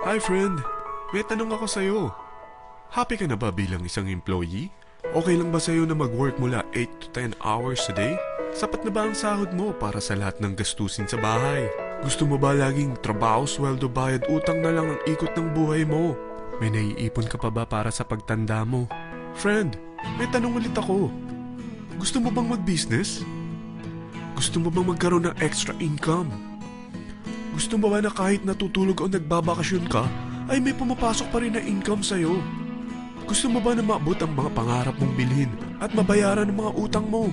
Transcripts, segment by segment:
Hi friend, may tanong ako sa'yo. Happy ka na ba bilang isang employee? Okay lang ba sa'yo na mag-work mula 8 to 10 hours a day? Sapat na ba ang sahod mo para sa lahat ng gastusin sa bahay? Gusto mo ba laging trabaho, sweldo, bayad, utang na lang ang ikot ng buhay mo? May naiipon ka pa ba para sa pagtanda mo? Friend, may tanong ulit ako. Gusto mo bang mag-business? Gusto mo bang magkaroon ng extra income? Gusto mo ba na kahit natutulog o nagbabakasyon ka, ay may pumapasok pa rin na income sa'yo? Gusto mo ba na maabot ang mga pangarap mong bilhin at mabayaran ang mga utang mo?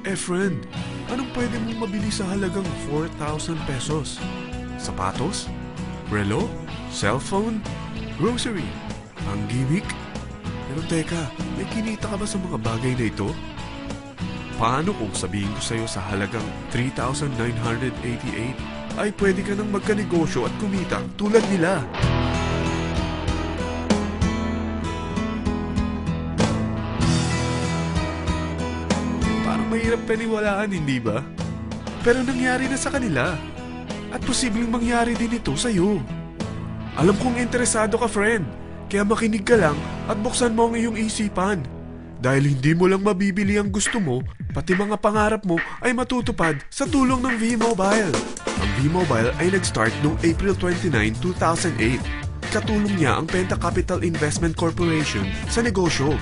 Friend, anong pwede mong mabili sa halagang 4,000 pesos? Sapatos? Relo? Cellphone? Grocery? Ang gimmick? Pero teka, may kinita ka ba sa mga bagay na ito? Paano kung sabihin ko sa'yo sa halagang 3,988 ay pwede ka nang magkanegosyo at kumita tulad nila? Parang mahirap paniwalaan, hindi ba? Pero nangyari na sa kanila. At posibleng mangyari din ito sa'yo. Alam kong interesado ka, friend. Kaya makinig ka lang at buksan mo ang iyong isipan. Dahil hindi mo lang mabibili ang gusto mo, pati mga pangarap mo ay matutupad sa tulong ng V-Mobile. Ang V-Mobile ay nag-start noong April 29, 2008. Katulong niya ang Penta Capital Investment Corporation sa negosyo.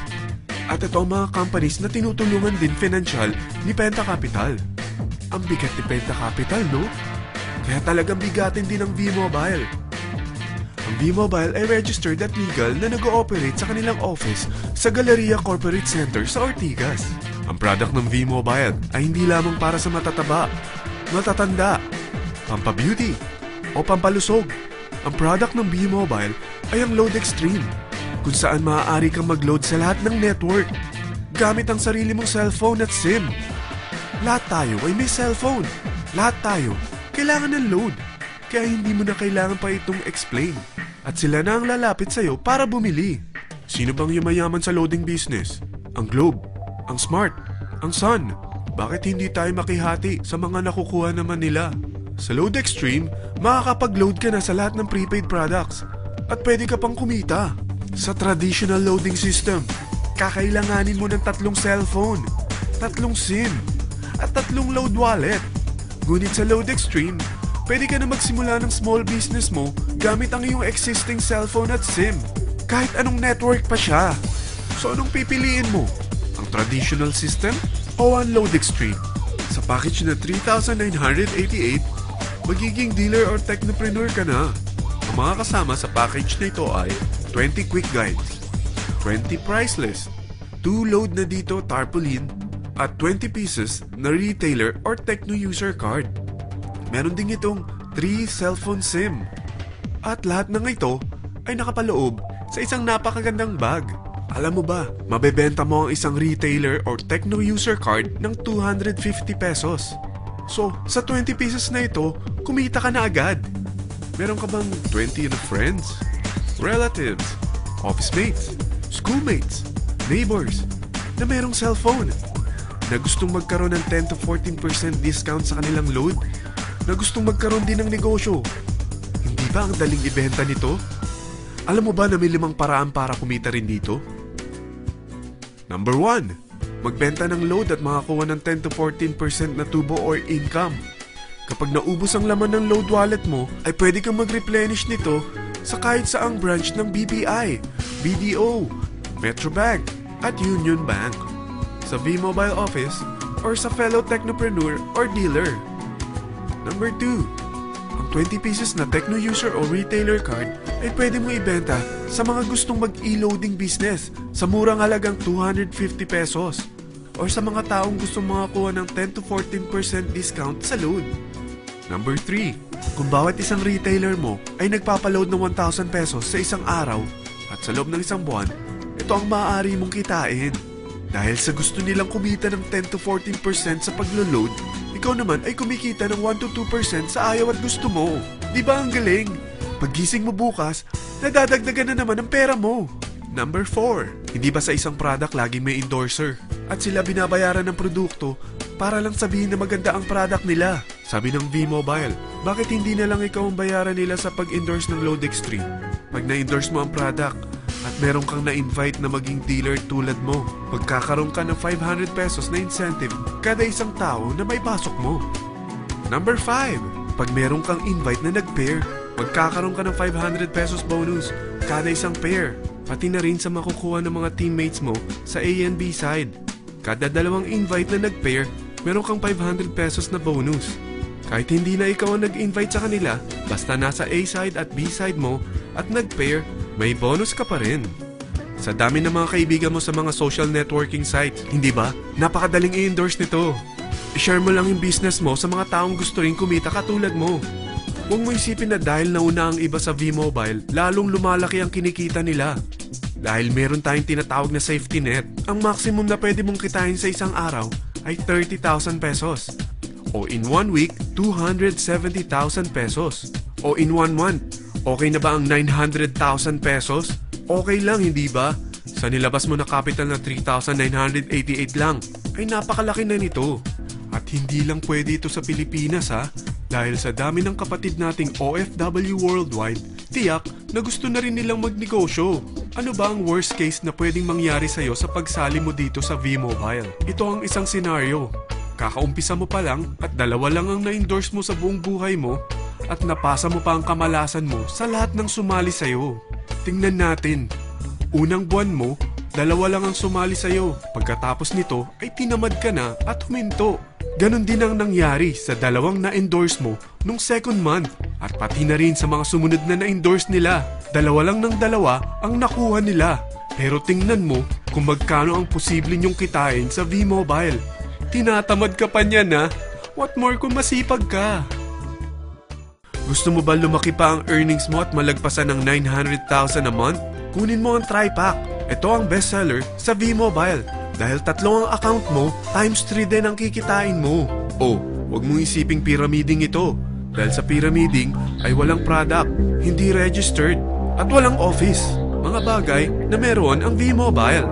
At ito ang mga companies na tinutulungan din financial ni Penta Capital. Ang bigat ni Penta Capital, no? Kaya talagang bigatin din ang V-Mobile. Ang V-Mobile ay registered at legal na nag-ooperate sa kanilang office sa Galleria Corporate Center sa Ortigas. Ang product ng V-Mobile ay hindi lamang para sa matataba, matatanda, pampabeauty, o pampalusog. Ang product ng V-Mobile ay ang Load Extreme, kung saan maaari kang mag-load sa lahat ng network gamit ang sarili mong cellphone at SIM. Lahat tayo ay may cellphone. Lahat tayo kailangan ng load. Kaya hindi mo na kailangan pa itong explain. At sila na ang lalapit sa'yo para bumili. Sino bang yumayaman sa loading business? Ang Globe, ang Smart, ang Sun. Bakit hindi tayo makihati sa mga nakukuha naman nila? Sa Load Extreme, makakapag-load ka na sa lahat ng prepaid products. At pwede ka pang kumita. Sa traditional loading system, kakailanganin mo ng 3 cellphone, 3 SIM, at 3 load wallet. Ngunit sa Load Extreme, pwede ka na magsimula ng small business mo gamit ang iyong existing cellphone at SIM. Kahit anong network pa siya. So anong pipiliin mo? Ang traditional system o ang Load Extreme? Sa package na 3,988, magiging dealer or technopreneur ka na. Ang mga kasama sa package na ito ay 20 quick guides, 20 price list, 2 load na dito tarpaulin, at 20 pieces na retailer or techno user card. Meron din itong 3 cellphone SIM. At lahat ng ito ay nakapaloob sa isang napakagandang bag. Alam mo ba, mabebenta mo ang isang retailer or techno user card ng 250 pesos. So, sa 20 pieces na ito, kumita ka na agad. Meron ka bang 20 na friends, relatives, office mates, schoolmates, neighbors na merong cellphone, na gustong magkaroon ng 10 to 14% discount sa kanilang load, na gustong magkaroon din ng negosyo? Hindi ba ang daling ibenta nito? Alam mo ba na may 5 paraan para kumita rin dito? Number 1, magbenta ng load at makakuha ng 10 to 14% na tubo or income. Kapag naubos ang laman ng load wallet mo, ay pwede kang mag-replenish nito sa kahit saang branch ng BPI, BDO, Metrobank, at Union Bank, sa V-Mobile office, or sa fellow technopreneur or dealer. Number 2, ang 20 pieces na techno user o retailer card ay pwede mo ibenta sa mga gustong mag-e-loading business sa murang halagang 250 pesos, or sa mga taong gustong makakuha ng 10 to 14% discount sa load. Number 3, kung bawat isang retailer mo ay nagpapaload ng 1,000 pesos sa isang araw at sa loob ng isang buwan, ito ang maaari mong kitain. Dahil sa gusto nilang kumita ng 10 to 14% sa paglo-load, ikaw naman ay kumikita ng 1 to 2% sa ayaw at gusto mo. Di ba ang galing? Paggising mo bukas, nadadagdagan na naman ang pera mo. Number 4, hindi ba sa isang product laging may endorser? At sila binabayaran ng produkto para lang sabihin na maganda ang product nila. Sabi ng V-Mobile, bakit hindi na lang ikaw ang bayaran nila sa pag-endorse ng Load Extreme? Pag na-endorse mo ang product at meron kang na-invite na maging dealer tulad mo, magkakaroon ka ng 500 pesos na incentive kada isang tao na may pasok mo. Number 5, pag meron kang invite na nag-pair, magkakaroon ka ng 500 pesos bonus kada isang pair, pati na rin sa makukuha ng mga teammates mo sa A and B side. Kada dalawang invite na nag-pair, meron kang 500 pesos na bonus. Kahit hindi na ikaw ang nag-invite sa kanila, basta nasa A side at B side mo at nag-pair, may bonus ka pa rin. Sa dami ng mga kaibigan mo sa mga social networking sites, hindi ba? Napakadaling i-endorse nito. I-share mo lang yung business mo sa mga taong gusto rin kumita katulad mo. Huwag mo isipin na dahil nauna ang iba sa V-Mobile, lalong lumalaki ang kinikita nila. Dahil meron tayong tinatawag na safety net, ang maximum na pwede mong kitain sa isang araw ay 30,000 pesos. O in 1 week, 270,000 pesos. O in 1 month, okay na ba ang 900,000 pesos? Okay lang, hindi ba? Sa nilabas mo na capital na 3,988 lang, ay napakalaki na nito. At hindi lang pwede ito sa Pilipinas ha, dahil sa dami ng kapatid nating OFW worldwide, tiyak na gusto na rin nilang magnegosyo. Ano ba ang worst case na pwedeng mangyari sa'yo sa pagsali mo dito sa V-Mobile? Ito ang isang senaryo. Kakaumpisa mo pa lang at 2 lang ang na-endorse mo sa buong buhay mo at napasa mo pa ang kamalasan mo sa lahat ng sumali sa'yo. Tingnan natin. Unang buwan mo, 2 lang ang sumali sa'yo. Pagkatapos nito ay tinamad ka na at huminto. Ganon din ang nangyari sa 2 na-endorse mo nung second month at pati na rin sa mga sumunod na na-endorse nila. 2 lang ng 2 ang nakuha nila. Pero tingnan mo kung magkano ang posible nyong kitain sa V-Mobile. Tinatamad ka pa niyan ha? What more kung masipag ka? Gusto mo ba lumaki pa ang earnings mo at malagpasan ng 900,000 a month? Kunin mo ang TriPack. Ito ang bestseller sa V-Mobile. Dahil 3 ang account mo, times 3 din ang kikitain mo. Oh, huwag mong isiping pyramiding ito. Dahil sa pyramiding ay walang product, hindi registered, at walang office. Mga bagay na meron ang V-Mobile.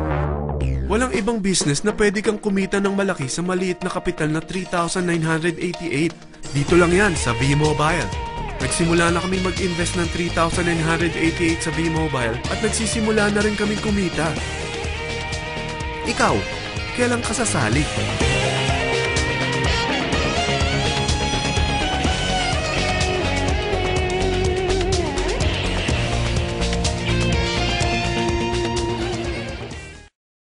Walang ibang business na pwede kang kumita ng malaki sa maliit na kapital na 3,988. Dito lang yan sa V-Mobile. Nagsimula na kami mag-invest ng 3,988 sa V-Mobile at nagsisimula na rin kami kumita. Ikaw, kailan ka sasali?